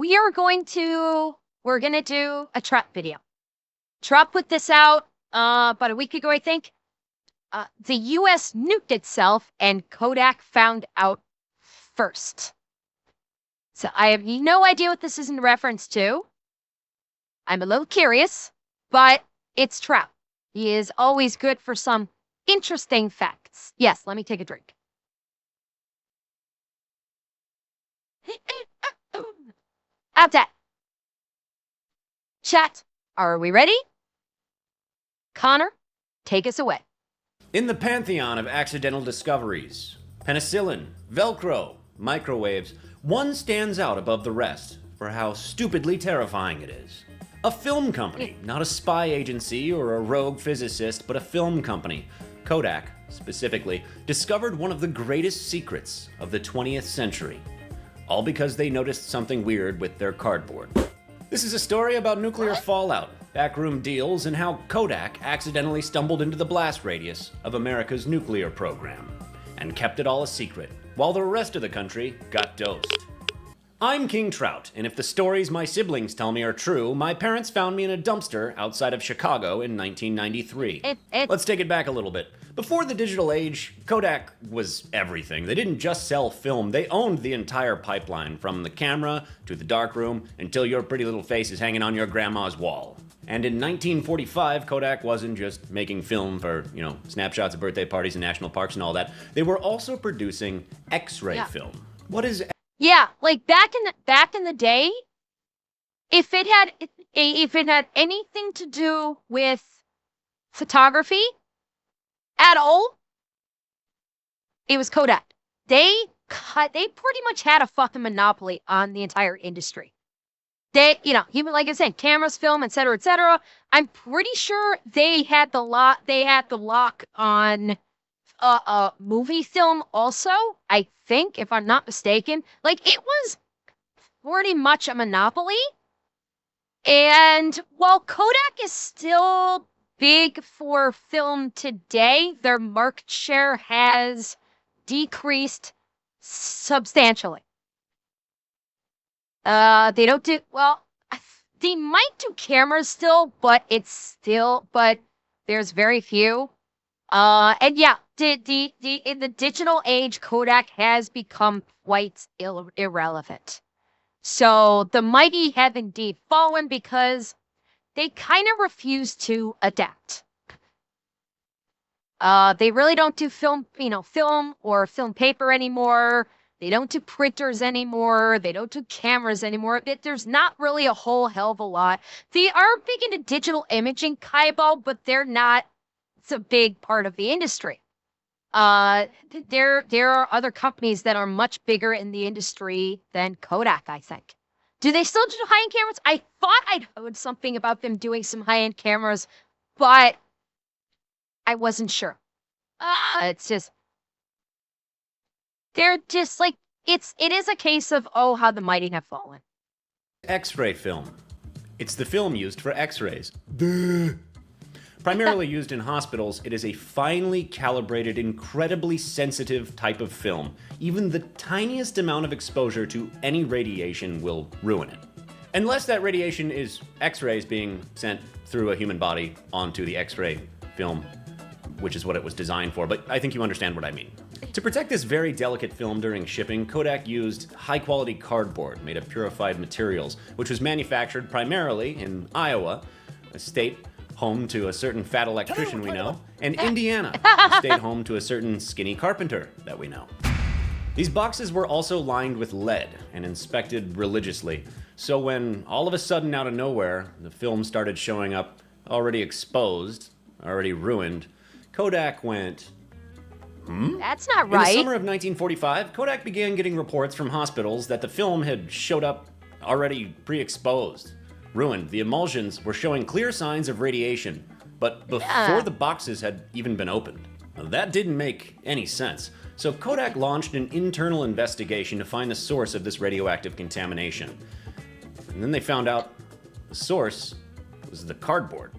we're going to do a Trout video. Trout put this out about a week ago, I think. The U.S. nuked itself, and Kodak found out first. So I have no idea what this is in reference to. I'm a little curious, but it's Trout. He is always good for some interesting facts. Yes, let me take a drink. Out that. Chat, are we ready? Connor, take us away. In the pantheon of accidental discoveries, penicillin, Velcro, microwaves, one stands out above the rest for how stupidly terrifying it is. A film company, not a spy agency or a rogue physicist, but a film company, Kodak specifically, discovered one of the greatest secrets of the 20th century. All because they noticed something weird with their cardboard. This is a story about nuclear fallout, backroom deals, and how Kodak accidentally stumbled into the blast radius of America's nuclear program and kept it all a secret, while the rest of the country got dosed. I'm King Trout, and if the stories my siblings tell me are true, my parents found me in a dumpster outside of Chicago in 1993. Let's take it back a little bit. Before the digital age, Kodak was everything. They didn't just sell film, they owned the entire pipeline, from the camera to the darkroom until your pretty little face is hanging on your grandma's wall. And in 1945, Kodak wasn't just making film for, snapshots of birthday parties and national parks and all that. They were also producing X-ray film. What is Yeah, like back in the day, if it had anything to do with photography at all, it was Kodak. They pretty much had a fucking monopoly on the entire industry. They, even like I said, cameras, film, etc., etc. I'm pretty sure they had the lock on movie film also, I think, if I'm not mistaken. Like, it was pretty much a monopoly. And while Kodak is still big for film today, their market share has decreased substantially. They don't do, well, they might do cameras still, but there's very few. And yeah, in the digital age, Kodak has become quite irrelevant. So the mighty have indeed fallen because they kind of refuse to adapt. They really don't do film or film paper anymore. They don't do printers anymore. They don't do cameras anymore. There's not really a whole hell of a lot. They are big into digital imaging, Kaibo, but they're not. It's a big part of the industry. There are other companies that are much bigger in the industry than Kodak, I think. Do they still do high-end cameras? I thought I'd heard something about them doing some high-end cameras, but I wasn't sure. It's just, they're just like, it is a case of, oh, how the mighty have fallen. X-ray film? It's the film used for X-rays. Duh. Primarily used in hospitals, it is a finely calibrated, incredibly sensitive type of film. Even the tiniest amount of exposure to any radiation will ruin it. Unless that radiation is X-rays being sent through a human body onto the X-ray film, which is what it was designed for, but I think you understand what I mean. To protect this very delicate film during shipping, Kodak used high-quality cardboard made of purified materials, which was manufactured primarily in Iowa, a state home to a certain fat electrician we know, and Indiana, a state home to a certain skinny carpenter that we know. These boxes were also lined with lead and inspected religiously, so when all of a sudden out of nowhere, the film started showing up already exposed, already ruined, Kodak went, That's not right. In the summer of 1945, Kodak began getting reports from hospitals that the film had showed up already pre-exposed. Ruined, the emulsions were showing clear signs of radiation, but before the boxes had even been opened. Now, that didn't make any sense, so Kodak launched an internal investigation to find the source of this radioactive contamination. And then they found out the source was the cardboard.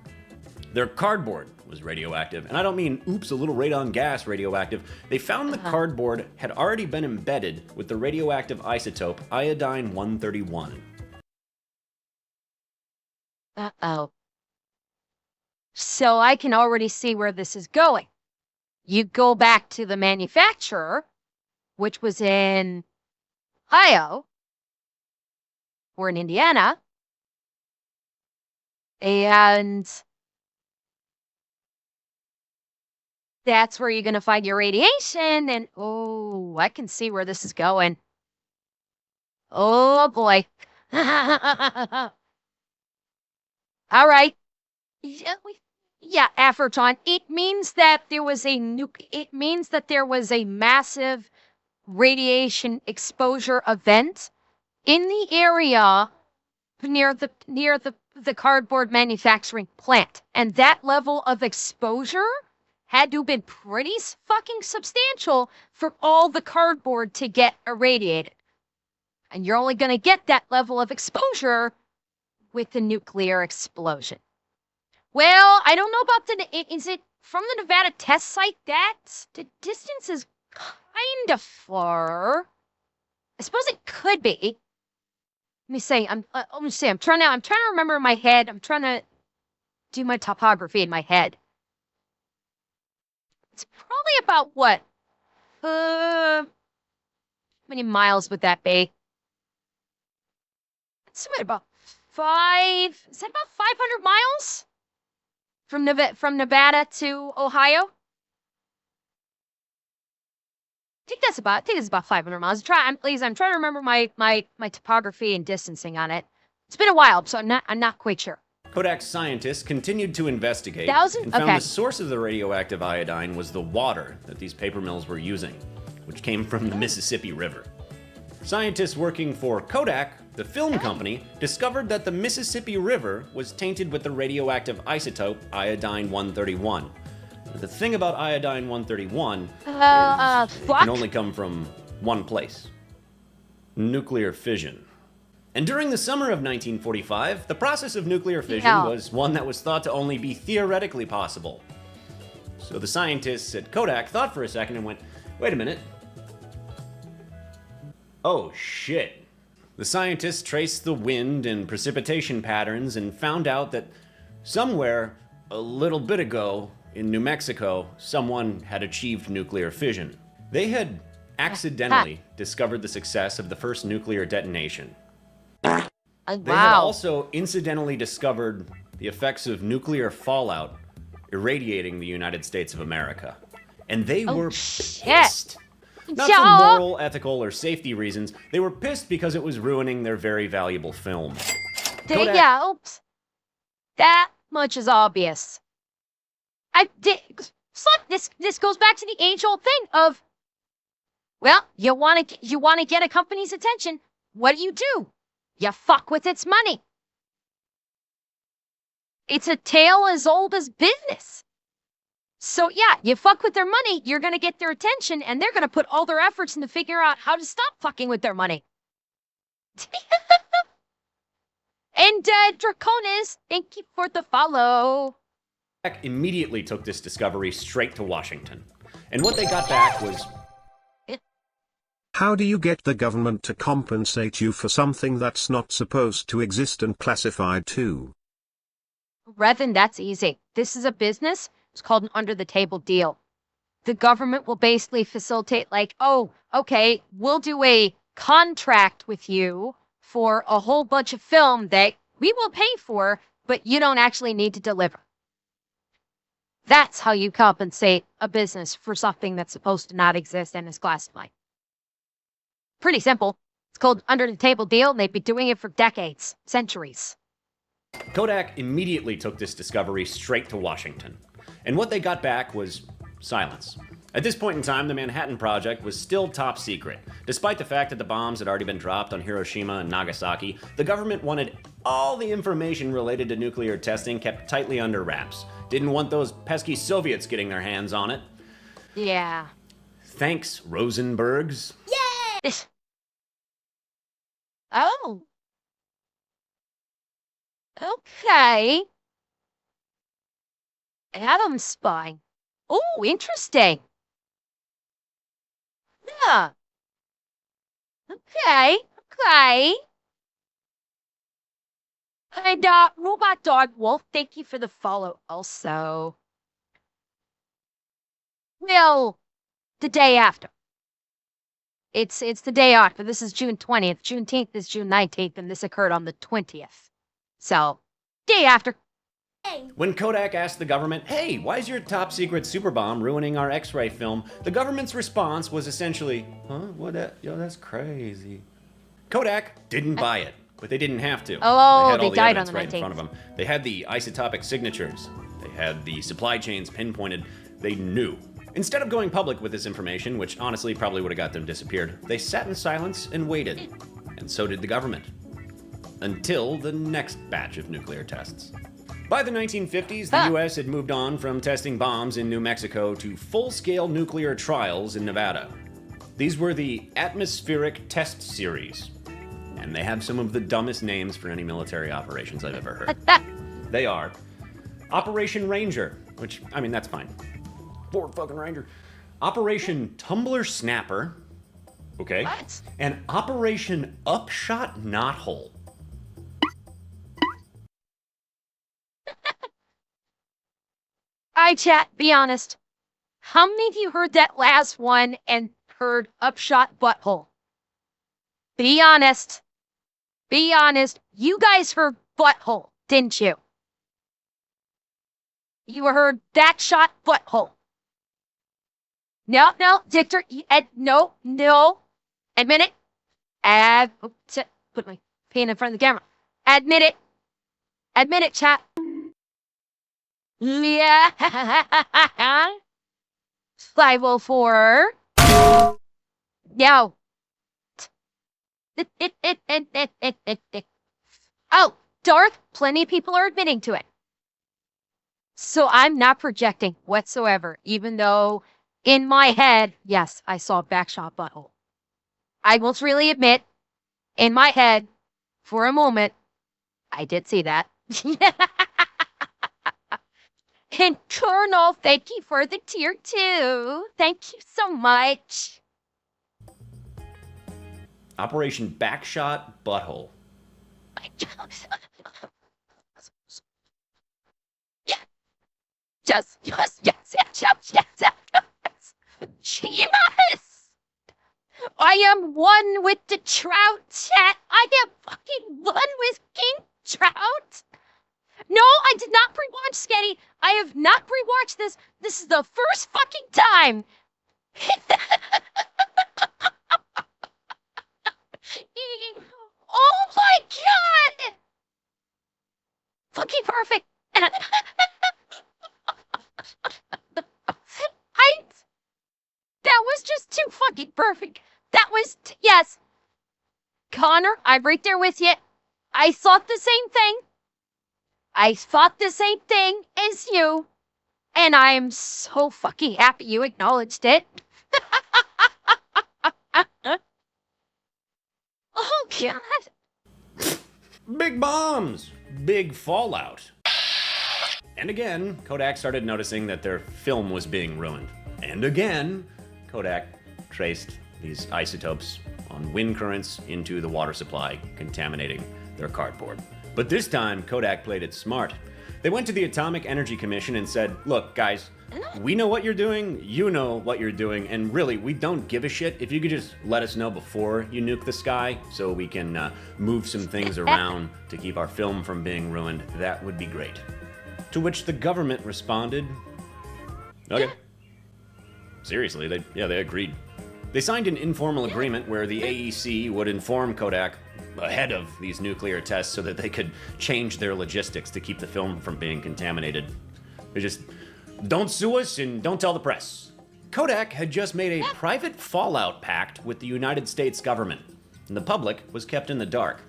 Their cardboard was radioactive, and I don't mean, oops, a little radon gas radioactive. They found the cardboard had already been embedded with the radioactive isotope iodine-131. Oh, so I can already see where this is going. You go back to the manufacturer, which was in Ohio or in Indiana, and that's where you're going to find your radiation. And oh, I can see where this is going. Oh boy. All right. Yeah, yeah, Afroton. It means that there was a it means that there was a massive radiation exposure event in the area near the cardboard manufacturing plant. And that level of exposure had to have been pretty fucking substantial for all the cardboard to get irradiated. And you're only going to get that level of exposure with the nuclear explosion. Well, I don't know about is it from the Nevada test site? The distance is kind of far. I suppose it could be. Let me say, I'm trying to remember in my head. I'm trying to do my topography in my head. It's probably about what? How many miles would that be? It's about is that about 500 miles? From Nevada to Ohio? I think it's about 500 miles. I'm trying to remember my topography and distancing on it. It's been a while, so I'm not quite sure. Kodak's scientists continued to investigate and found the source of the radioactive iodine was the water that these paper mills were using, which came from the Mississippi River. Scientists working for Kodak, the film company, discovered that the Mississippi River was tainted with the radioactive isotope iodine-131. The thing about iodine-131 is it can only come from one place: nuclear fission. And during the summer of 1945, the process of nuclear fission was one that was thought to only be theoretically possible. So the scientists at Kodak thought for a second and went, wait a minute. Oh shit. The scientists traced the wind and precipitation patterns and found out that somewhere a little bit ago in New Mexico, someone had achieved nuclear fission. They had accidentally discovered the success of the first nuclear detonation. They had also incidentally discovered the effects of nuclear fallout irradiating the United States of America. And they were pissed. Not for moral, ethical, or safety reasons. They were pissed because it was ruining their very valuable film. Oops. That much is obvious. This goes back to the age-old thing of, well, you want to get a company's attention. What do? You fuck with its money. It's a tale as old as business. So yeah, you fuck with their money, you're going to get their attention, and they're going to put all their efforts into figure out how to stop fucking with their money. And Draconis, thank you for the follow. Immediately took this discovery straight to Washington. And what they got back was... How do you get the government to compensate you for something that's not supposed to exist and classified too? Revan, that's easy. This is a business. It's called an under-the-table deal. The government will basically facilitate like, oh, okay, we'll do a contract with you for a whole bunch of film that we will pay for, but you don't actually need to deliver. That's how you compensate a business for something that's supposed to not exist and is classified. Pretty simple. It's called under-the-table deal, and they've been doing it for decades, centuries. Kodak immediately took this discovery straight to Washington. And what they got back was silence. At this point in time, the Manhattan Project was still top secret. Despite the fact that the bombs had already been dropped on Hiroshima and Nagasaki, the government wanted all the information related to nuclear testing kept tightly under wraps. Didn't want those pesky Soviets getting their hands on it. Yeah. Thanks, Rosenbergs. Yay! Oh. Okay. Atom spying. Oh, interesting. Yeah. Okay. And Robot Dog Wolf, thank you for the follow also. Well, the day after. It's the day after. This is June 20th. Juneteenth is June 19th, and this occurred on the 20th. So, day after. When Kodak asked the government, hey, why is your top secret super bomb ruining our X-ray film? The government's response was essentially, huh, what that, yo, that's crazy. Kodak didn't buy it, but they didn't have to. Oh, had all they the died on evidence the right 19th. in front of them. They had the isotopic signatures. They had the supply chains pinpointed. They knew. Instead of going public with this information, which honestly probably would have got them disappeared, they sat in silence and waited. And so did the government. Until the next batch of nuclear tests. By the 1950s, the US had moved on from testing bombs in New Mexico to full-scale nuclear trials in Nevada. These were the Atmospheric Test Series, and they have some of the dumbest names for any military operations I've ever heard. They are Operation Ranger, which, I mean, that's fine. Ford fucking Ranger. Operation Tumbler Snapper, okay, What? and Operation Upshot Knothole. Alright, chat, be honest. How many of you heard that last one and heard upshot butthole? Be honest. Be honest. You guys heard butthole, didn't you? You heard that shot butthole. No, Victor, no. Admit it. Put my pen in front of the camera. Admit it. Admit it, chat. Yeah. 504. No. Oh, Darth, plenty of people are admitting to it. So I'm not projecting whatsoever, even though in my head, yes, I saw a backshot butthole. I will freely admit, in my head, for a moment, I did see that. And Colonel, thank you for the tier 2. Thank you so much. Operation Backshot Butthole. Yes. I am one with the Trout chat. I am fucking one with King Trout. No, I did not pre-watch Sketty. I have not pre-watched this. This is the first fucking time. Oh my god! Fucking perfect. That was just too fucking perfect. That was, yes. Connor, I'm right there with you. I thought the same thing. I thought the same thing as you. And I am so fucking happy you acknowledged it. Oh, God. Big bombs! Big fallout. And again, Kodak started noticing that their film was being ruined. And again, Kodak traced these isotopes on wind currents into the water supply, contaminating their cardboard. But this time, Kodak played it smart. They went to the Atomic Energy Commission and said, look, guys, we know what you're doing, you know what you're doing, and really, we don't give a shit. If you could just let us know before you nuke the sky so we can move some things around to keep our film from being ruined, that would be great. To which the government responded, okay. Seriously, they agreed. They signed an informal agreement where the AEC would inform Kodak ahead of these nuclear tests so that they could change their logistics to keep the film from being contaminated. They just, don't sue us and don't tell the press. Kodak had just made a private fallout pact with the United States government, and the public was kept in the dark.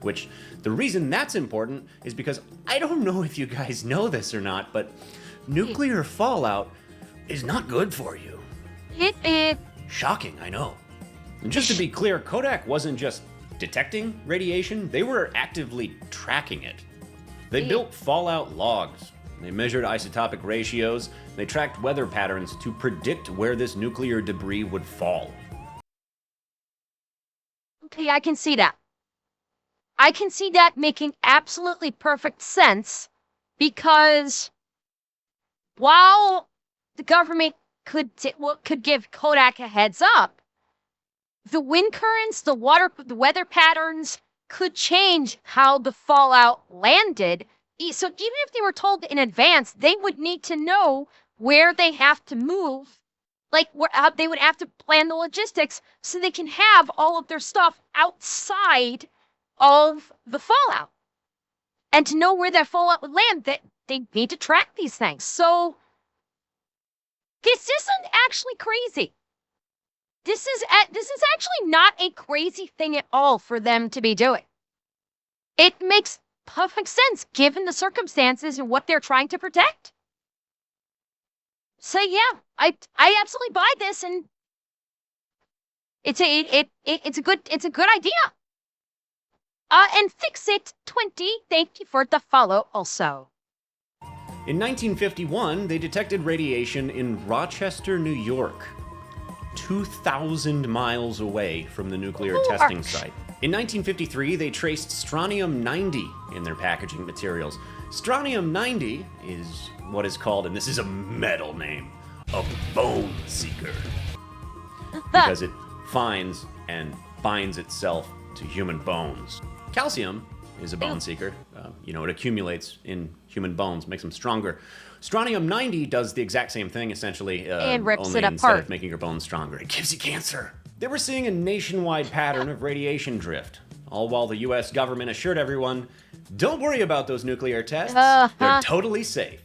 Which, the reason that's important is because I don't know if you guys know this or not, but nuclear fallout is not good for you. Shocking, I know. And just to be clear, Kodak wasn't just detecting radiation, they were actively tracking it. They built fallout logs, they measured isotopic ratios, they tracked weather patterns to predict where this nuclear debris would fall. Okay, I can see that. I can see that making absolutely perfect sense because while the government could give Kodak a heads up, the wind currents, the weather patterns could change how the fallout landed. So even if they were told in advance, they would need to know where they have to move. Like they would have to plan the logistics so they can have all of their stuff outside of the fallout. And to know where that fallout would land, that they need to track these things. So this isn't actually crazy. This is actually not a crazy thing at all for them to be doing. It makes perfect sense given the circumstances and what they're trying to protect. So yeah, I absolutely buy this, and it's a good idea. And Fix It 20, thank you for the follow also. In 1951, they detected radiation in Rochester, New York, 2,000 miles away from the nuclear testing site. In 1953, they traced strontium-90 in their packaging materials. Strontium-90 is what is called, and this is a metal name, a bone seeker. Because it finds and binds itself to human bones. Calcium is a bone seeker. It accumulates in human bones, makes them stronger. Strontium-90 does the exact same thing, essentially, and rips only it apart. Instead of making your bones stronger, it gives you cancer. They were seeing a nationwide pattern of radiation drift, all while the U.S. government assured everyone, don't worry about those nuclear tests, they're totally safe.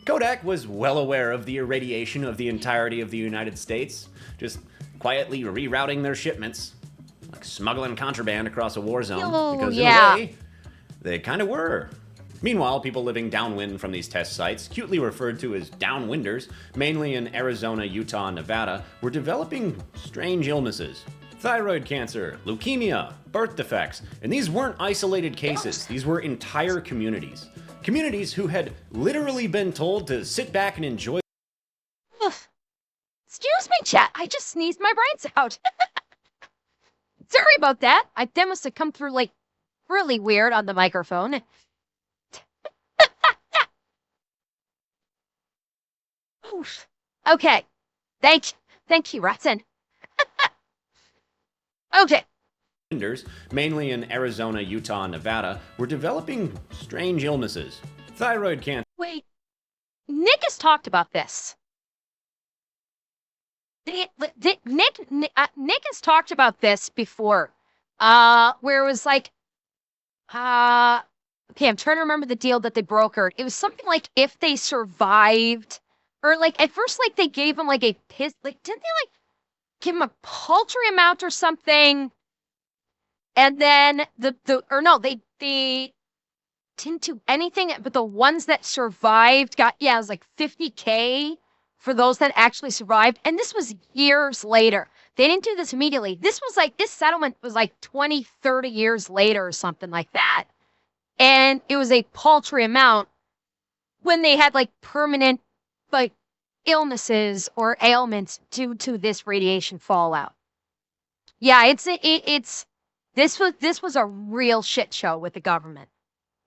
Kodak was well aware of the irradiation of the entirety of the United States, just quietly rerouting their shipments, like smuggling contraband across a war zone, because in a way, they kind of were. Meanwhile, people living downwind from these test sites, cutely referred to as downwinders, mainly in Arizona, Utah, and Nevada, were developing strange illnesses. Thyroid cancer, leukemia, birth defects, and these weren't isolated cases, these were entire communities. Communities who had literally been told to sit back and enjoy. Excuse me, chat, I just sneezed my brains out. Sorry about that. That must have come through like really weird on the microphone. Okay. Thank you, Ratson. Okay. Mainly in Arizona, Utah, and Nevada, were developing strange illnesses. Thyroid cancer. Wait. Nick has talked about this. Nick has talked about this before. Where it was like, okay, I'm trying to remember the deal that they brokered. It was something like if they survived, or like at first, like they gave him like a piss, like didn't they like give him a paltry amount or something? And then they didn't do anything, but the ones that survived got, it was like $50K for those that actually survived. And this was years later. They didn't do this immediately. This settlement was like 20, 30 years later or something like that. And it was a paltry amount when they had like permanent like illnesses or ailments due to this radiation fallout. Yeah, this was a real shit show with the government.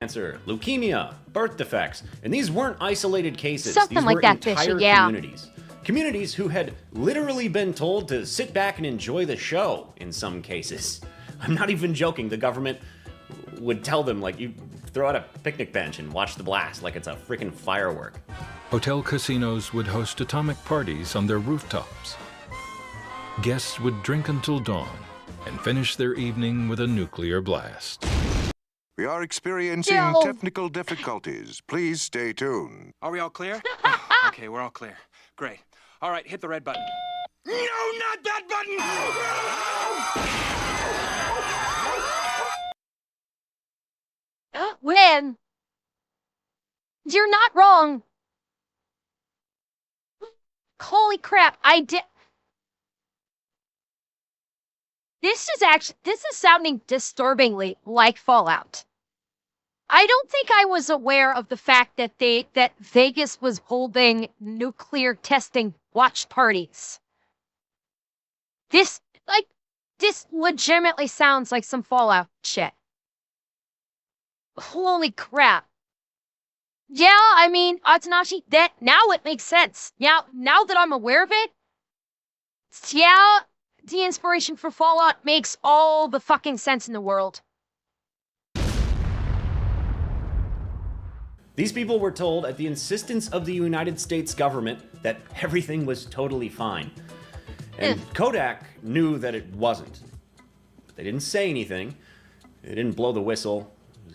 Cancer, leukemia, birth defects, and these weren't isolated cases. Something these like were that, entire Fishy, yeah. communities. Communities who had literally been told to sit back and enjoy the show in some cases. I'm not even joking. The government would tell them, like, you throw out a picnic bench and watch the blast like it's a freaking firework. Hotel casinos would host atomic parties on their rooftops. Guests would drink until dawn and finish their evening with a nuclear blast. We are experiencing technical difficulties. Please stay tuned. Are we all clear? Okay, we're all clear. Great. All right, hit the red button. No, not that button! When? You're not wrong. Holy crap, I did. This is sounding disturbingly like Fallout. I don't think I was aware of the fact that Vegas was holding nuclear testing watch parties. This, like, This legitimately sounds like some Fallout shit. Holy crap. Yeah, I mean, Atsunashi, that now it makes sense. Now that I'm aware of it, yeah, the inspiration for Fallout makes all the fucking sense in the world. These people were told at the insistence of the United States government that everything was totally fine. And Kodak knew that it wasn't. But they didn't say anything. They didn't blow the whistle.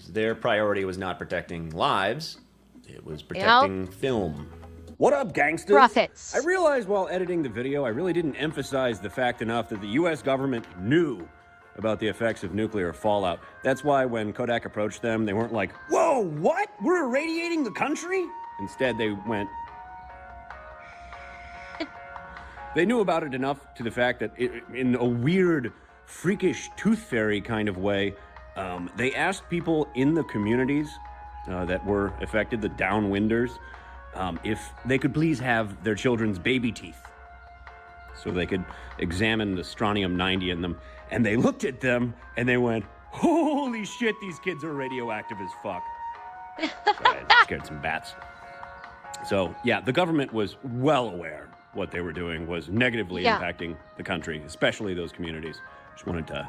Their priority was not protecting lives. It was protecting film. What up, gangsters? Profits. I realized while editing the video, I really didn't emphasize the fact enough that the US government knew about the effects of nuclear fallout. That's why when Kodak approached them, they weren't like, "Whoa, what? We're irradiating the country?" Instead, they went... They knew about it enough to the fact that in a weird, freakish tooth fairy kind of way, they asked people in the communities that were affected, the downwinders, if they could please have their children's baby teeth so they could examine the strontium-90 in them. And they looked at them and they went, "Holy shit, these kids are radioactive as fuck." Sorry, I scared some bats. So, yeah, the government was well aware what they were doing was negatively impacting the country, especially those communities. Just wanted to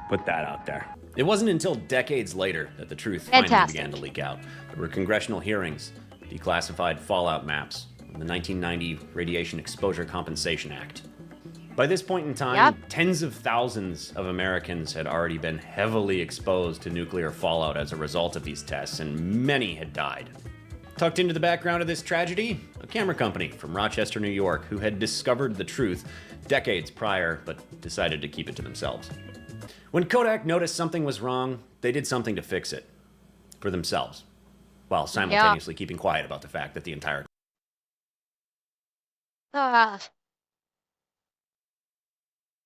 put that out there. It wasn't until decades later that the truth finally began to leak out. There were congressional hearings, declassified fallout maps, and the 1990 Radiation Exposure Compensation Act. By this point in time, tens of thousands of Americans had already been heavily exposed to nuclear fallout as a result of these tests, and many had died. Tucked into the background of this tragedy, a camera company from Rochester, New York, who had discovered the truth decades prior, but decided to keep it to themselves. When Kodak noticed something was wrong, they did something to fix it for themselves, while simultaneously keeping quiet about the fact that the entire...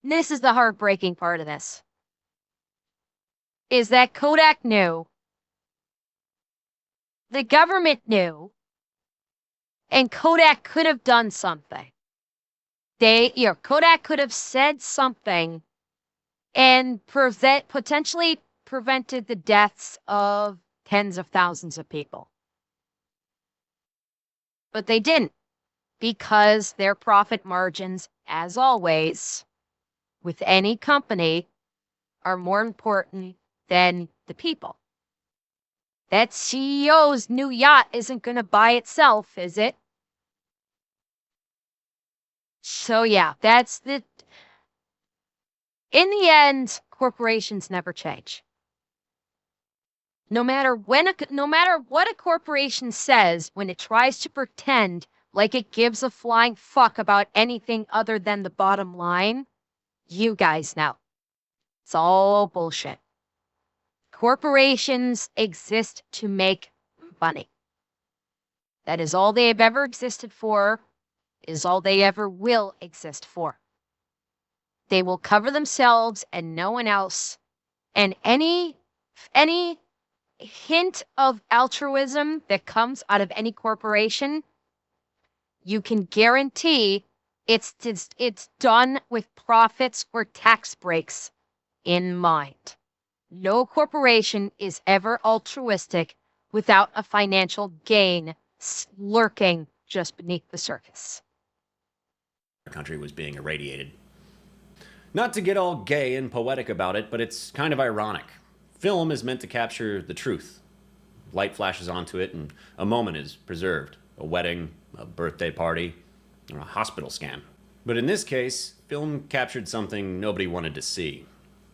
This is the heartbreaking part of this. Is that Kodak knew, the government knew, and Kodak could have done something. Kodak could have said something and potentially prevented the deaths of tens of thousands of people. But they didn't, because their profit margins, as always, with any company, are more important than the people. That CEO's new yacht isn't going to buy itself, is it? So yeah, that's the... In the end, corporations never change. No matter what a corporation says when it tries to pretend like it gives a flying fuck about anything other than the bottom line, you guys know. It's all bullshit. Corporations exist to make money. That is all they have ever existed for, is all they ever will exist for. They will cover themselves and no one else. And any hint of altruism that comes out of any corporation, you can guarantee it's done with profits or tax breaks in mind. No corporation is ever altruistic without a financial gain lurking just beneath the surface. The country was being irradiated. Not to get all gay and poetic about it, but it's kind of ironic. Film is meant to capture the truth. Light flashes onto it and a moment is preserved. A wedding, a birthday party, or a hospital scan. But in this case, film captured something nobody wanted to see.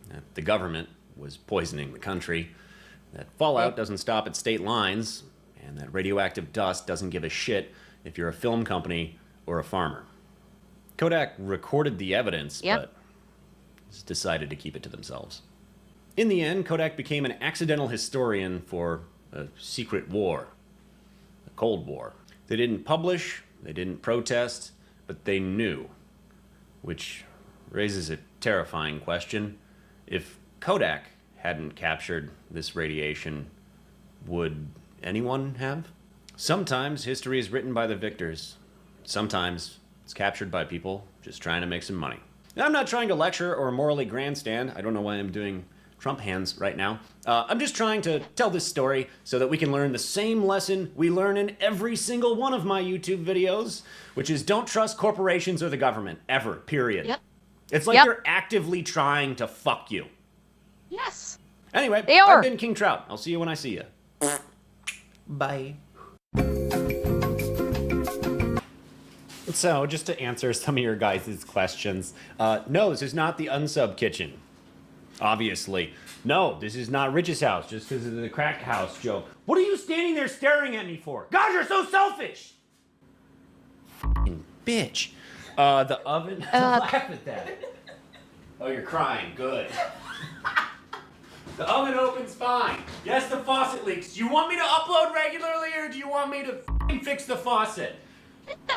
That the government was poisoning the country, that fallout doesn't stop at state lines, and that radioactive dust doesn't give a shit if you're a film company or a farmer. Kodak recorded the evidence, but decided to keep it to themselves. In the end, Kodak became an accidental historian for a secret war, a Cold War. They didn't publish, they didn't protest, but they knew, which raises a terrifying question. If Kodak hadn't captured this radiation, would anyone have? Sometimes history is written by the victors. Sometimes it's captured by people just trying to make some money. I'm not trying to lecture or morally grandstand. I don't know why I'm doing Trump hands right now. I'm just trying to tell this story so that we can learn the same lesson we learn in every single one of my YouTube videos, which is don't trust corporations or the government, ever, period. Yep. It's like they're actively trying to fuck you. Yes. Anyway, They are. I've been King Trout. I'll see you when I see you. Bye. So, just to answer some of your guys' questions, no, this is not the unsub kitchen. Obviously. No, this is not Rich's house, just because of the crack house joke. What are you standing there staring at me for? God, you're so selfish! Fucking bitch. The oven... Laugh at that. Oh, you're crying. Good. The oven opens fine. Yes, the faucet leaks. Do you want me to upload regularly, or do you want me to fix the faucet?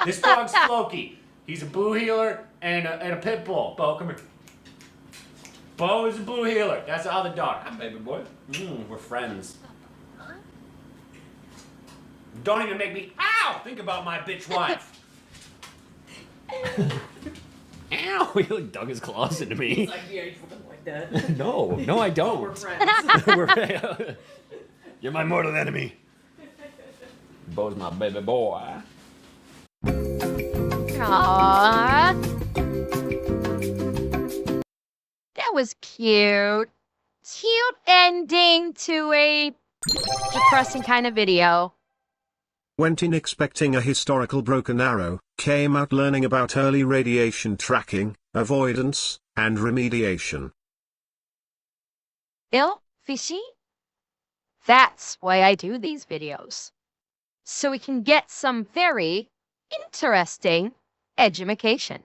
This dog's Floki. He's a blue heeler and a pit bull. Bo, come here. Bo is a blue heeler. That's the other dog. Hi, baby boy. We're friends. Don't even make me, ow, think about my bitch wife. Ow, he like dug his claws into me. He's like, yeah, you fucking like that. No, I don't. We're friends. You're my mortal enemy. Bo's my baby boy. Aww. That was cute. Cute ending to a depressing kind of video. Went in expecting a historical broken arrow, came out learning about early radiation tracking, avoidance, and remediation. Ill? Fishy? That's why I do these videos. So we can get some very interesting edumacation.